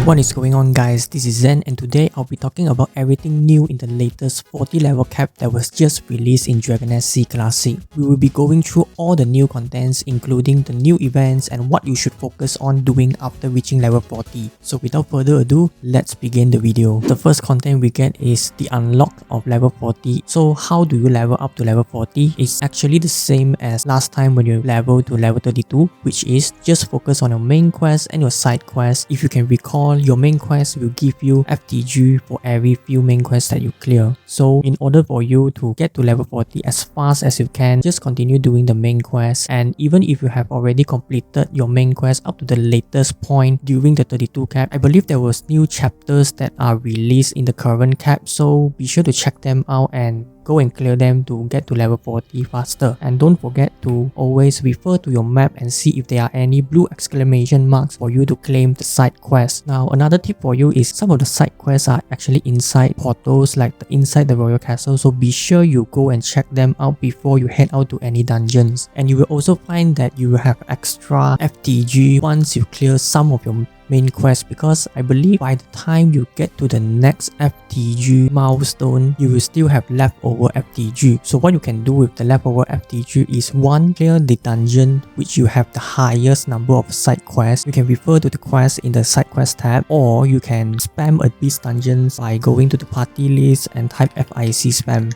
What is going on, guys? This is Zen, and today I'll be talking about everything new in the latest 40 level cap that was just released in Dragon Nest C Classic. We will be going through all the new contents, including the new events and what you should focus on doing after reaching level 40. So without further ado, let's begin the video. The first content we get is the unlock of level 40. So how do you level up to level 40? It's actually the same as last time when you level to level 32, which is just focus on your main quest and your side quest. If you can recall, your main quest will give you FTG for every few main quests that you clear. So in order for you to get to level 40 as fast as you can, just continue doing the main quest. And even if you have already completed your main quest up to the latest point during the 32 cap, I believe there was new chapters that are released in the current cap, so be sure to check them out and go and clear them to get to level 40 faster. And don't forget to always refer to your map and see if there are any blue exclamation marks for you to claim the side quest. Now another tip for you is some of the side quests are actually inside portals, like inside the royal castle, so be sure you go and check them out before you head out to any dungeons. And you will also find that you will have extra FTG once you clear some of your main quest, because I believe by the time you get to the next FTG milestone, you will still have leftover FTG. So what you can do with the leftover FTG is 1. Clear the dungeon which you have the highest number of side quests. You can refer to the quest in the side quest tab, or you can spam a beast dungeons by going to the party list and type FIC spam.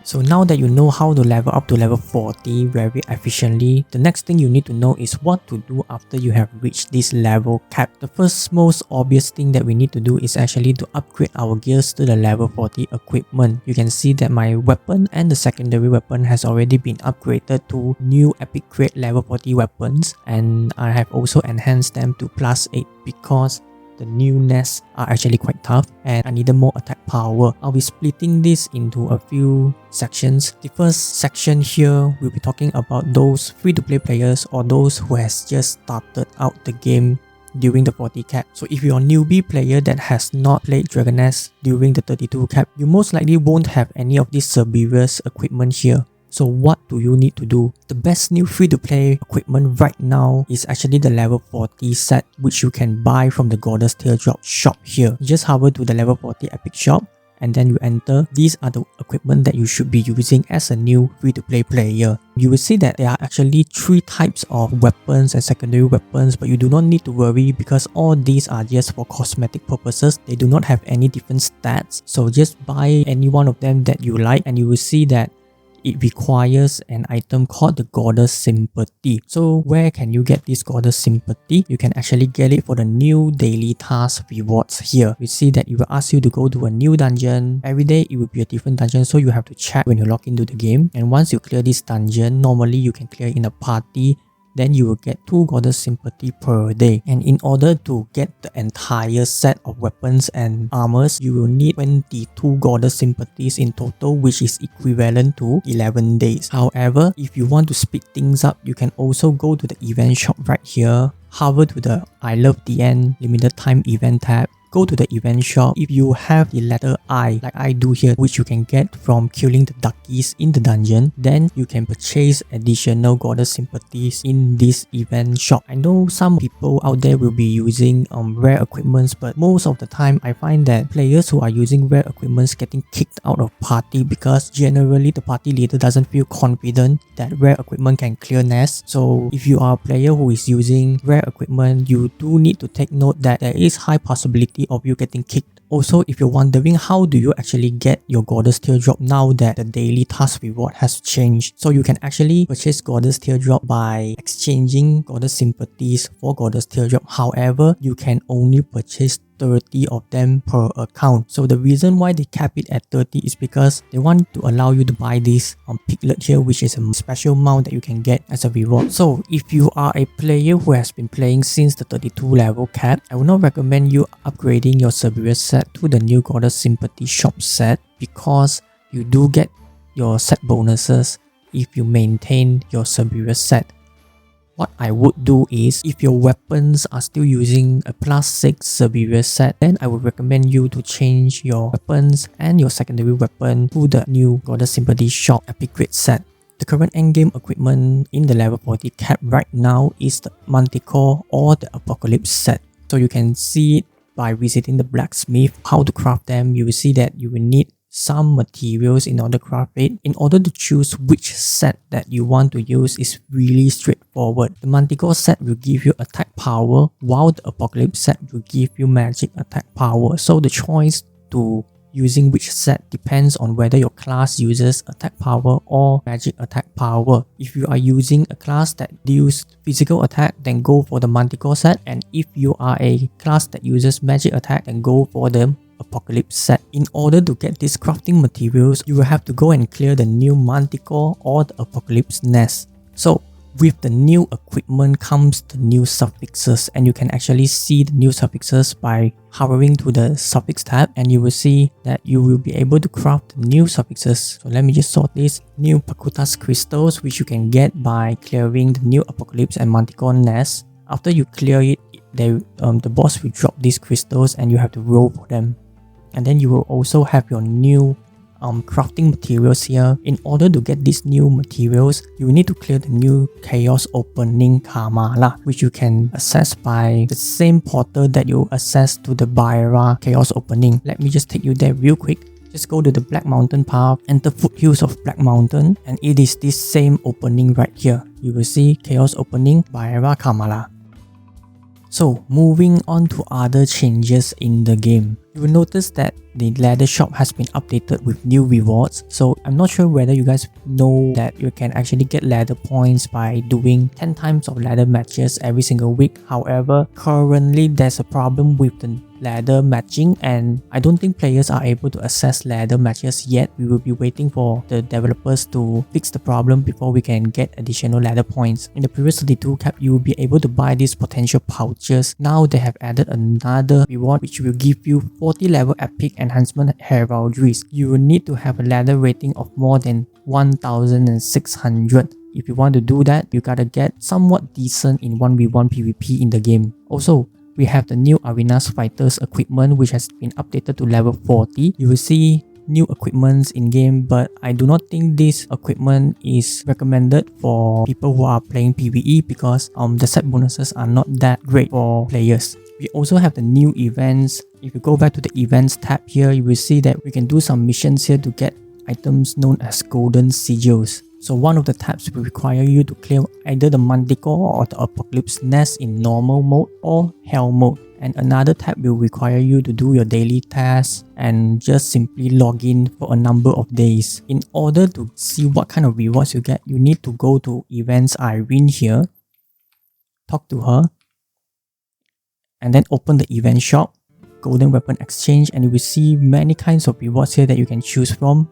So now that you know how to level up to level 40 very efficiently, the next thing you need to know is what to do after you have reached this level cap. The first most obvious thing that we need to do is actually to upgrade our gears to the level 40 equipment. You can see that my weapon and the secondary weapon has already been upgraded to new epic grade level 40 weapons, and I have also enhanced them to +8 because the new nests are actually quite tough and I needed more attack power. I'll be splitting this into a few sections. The first section here, we'll be talking about those free-to-play players or those who has just started out the game during the 40 cap. So if you're a newbie player that has not played Dragon Nest during the 32 cap, you most likely won't have any of this Cerberus equipment here. So what do you need to do? The best new free-to-play equipment right now is actually the level 40 set, which you can buy from the Goddess Teardrop shop here. You just hover to the level 40 epic shop and then you enter. These are the equipment that you should be using as a new free-to-play player. You will see that there are actually 3 types of weapons and secondary weapons, but you do not need to worry because all these are just for cosmetic purposes. They do not have any different stats. So just buy any one of them that you like, and you will see that it requires an item called the Goddess Sympathy. So where can you get this Goddess Sympathy? You can actually get it for the new daily task rewards here. You see that it will ask you to go to a new dungeon. Every day it will be a different dungeon, so you have to check when you log into the game. And once you clear this dungeon, normally you can clear in a party, then you will get 2 Goddess Sympathy per day. And in order to get the entire set of weapons and armors, you will need 22 Goddess Sympathies in total, which is equivalent to 11 days. However, if you want to speed things up, you can also go to the event shop right here, hover to the I Love the End limited time event tab, go to the event shop. If you have the letter I, like I do here, which you can get from killing the duckies in the dungeon, then you can purchase additional Goddess Sympathies in this event shop. I know some people out there will be using rare equipments, but most of the time I find that players who are using rare equipments getting kicked out of party because generally the party leader doesn't feel confident that rare equipment can clear nests. So if you are a player who is using rare equipment, you do need to take note that there is high possibility of you getting kicked. Also, if you're wondering how do you actually get your Goddess Teardrop now that the daily task reward has changed, so you can actually purchase Goddess Teardrop by exchanging Goddess Sympathies for Goddess Teardrop. However, you can only purchase 30 of them per account. So the reason why they cap it at 30 is because they want to allow you to buy this piglet here, which is a special mount that you can get as a reward. So if you are a player who has been playing since the 32 level cap, I would not recommend you upgrading your Cerberus set to the new Goddess Sympathy shop set, because you do get your set bonuses if you maintain your Cerberus set. What I would do is, if your weapons are still using a +6 Cerberus set, then I would recommend you to change your weapons and your secondary weapon to the new Goddess Sympathy shop epic grade set. The current endgame equipment in the level 40 cap right now is the Manticore or the Apocalypse set. So you can see it by visiting the blacksmith how to craft them. You will see that you will need some materials in order to craft it. In order to choose which set that you want to use is really straightforward. The Manticore set will give you attack power, while the Apocalypse set will give you magic attack power. So the choice to using which set depends on whether your class uses attack power or magic attack power. If you are using a class that deals physical attack, then go for the Manticore set, and if you are a class that uses magic attack, then go for the Apocalypse set. In order to get these crafting materials, you will have to go and clear the new Manticore or the Apocalypse nest. So with the new equipment comes the new suffixes, and you can actually see the new suffixes by hovering to the suffix tab, and you will see that you will be able to craft the new suffixes. So let me just sort this. New Pakutas crystals, which you can get by clearing the new Apocalypse and Manticore nest. After you clear it, the boss will drop these crystals and you have to roll for them. And then you will also have your new crafting materials here. In order to get these new materials, you need to clear the new chaos opening Kamala, which you can access by the same portal that you access to the Baira chaos opening. Let me just take you there real quick. Just go to the Black Mountain path, enter foothills of Black Mountain, and it is this same opening right here. You will see chaos opening Baira Kamala. So moving on to other changes in the game. You will notice that the ladder shop has been updated with new rewards. So I'm not sure whether you guys know that you can actually get ladder points by doing 10 times of ladder matches every single week. However, currently there's a problem with the ladder matching, and I don't think players are able to access ladder matches yet. We will be waiting for the developers to fix the problem before we can get additional ladder points. In the previous 32 cap, you will be able to buy these potential pouches. Now they have added another reward which will give you 40 level epic enhancement heraldries. You will need to have a ladder rating of more than 1600. If you want to do that, you gotta get somewhat decent in 1v1 PvP in the game. Also, we have the new Arenas Fighters equipment, which has been updated to level 40. You will see new equipments in game, but I do not think this equipment is recommended for people who are playing PvE because the set bonuses are not that great for players. We also have the new events. If you go back to the events tab here, you will see that we can do some missions here to get items known as golden sigils. So one of the tabs will require you to clear either the Manticore or the Apocalypse nest in normal mode or hell mode. And another tab will require you to do your daily tasks and just simply log in for a number of days. In order to see what kind of rewards you get, you need to go to Events Irene here, talk to her, and then open the event shop, golden weapon exchange, and you will see many kinds of rewards here that you can choose from.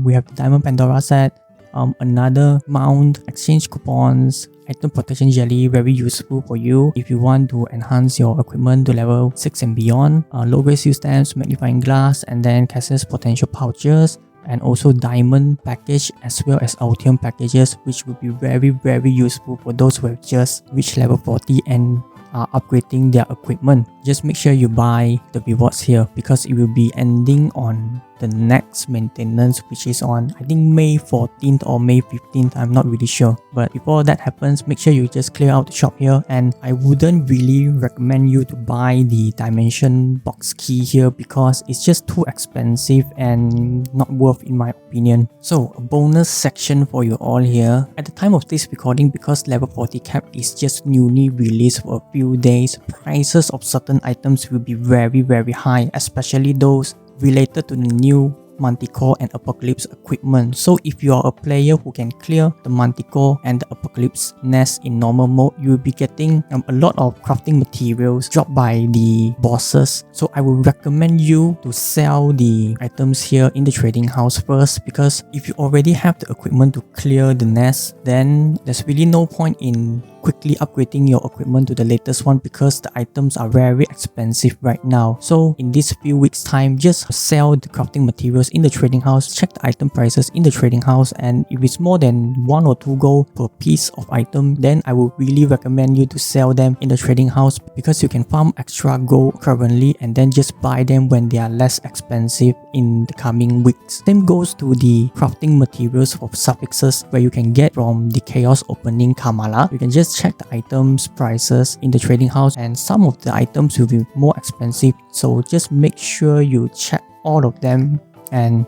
We have the Diamond Pandora set, another mount, exchange coupons, item protection jelly, very useful for you if you want to enhance your equipment to level 6 and beyond, low grade seal stamps, magnifying glass, and then Cass's potential pouches, and also diamond package as well as ultium packages, which will be very useful for those who have just reached level 40 and are upgrading their equipment. Just make sure you buy the rewards here because it will be ending on the next maintenance, which is on I think May 14th or May 15th, I'm not really sure. But before that happens, make sure you just clear out the shop here, and I wouldn't really recommend you to buy the dimension box key here because it's just too expensive and not worth in my opinion. So a bonus section for you all here. At the time of this recording, because level 40 cap is just newly released for a few days, prices of certain items will be very high, especially those related to the new Manticore and Apocalypse equipment. So if you are a player who can clear the Manticore and the Apocalypse nest in normal mode, you will be getting a lot of crafting materials dropped by the bosses. So I would recommend you to sell the items here in the trading house first, because if you already have the equipment to clear the nest, then there's really no point in quickly upgrading your equipment to the latest one because the items are very expensive right now. So in this few weeks time, just sell the crafting materials in the trading house, check the item prices in the trading house, and if it's more than 1 or 2 gold per piece of item, then I would really recommend you to sell them in the trading house because you can farm extra gold currently and then just buy them when they are less expensive in the coming weeks. Same goes to the crafting materials of suffixes where you can get from the chaos opening Kamala. You can just just check the items prices in the trading house, and some of the items will be more expensive, so just make sure you check all of them and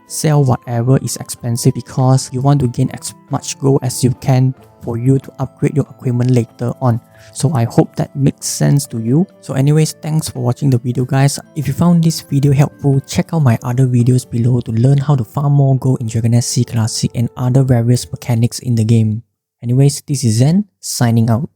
sell whatever is expensive because you want to gain as much gold as you can for you to upgrade your equipment later on. So I hope that makes sense to you. So anyways, thanks for watching the video guys. If you found this video helpful, check out my other videos below to learn how to farm more gold in Dragon Nest C Classic and other various mechanics in the game. Anyways, this is Zen, signing out.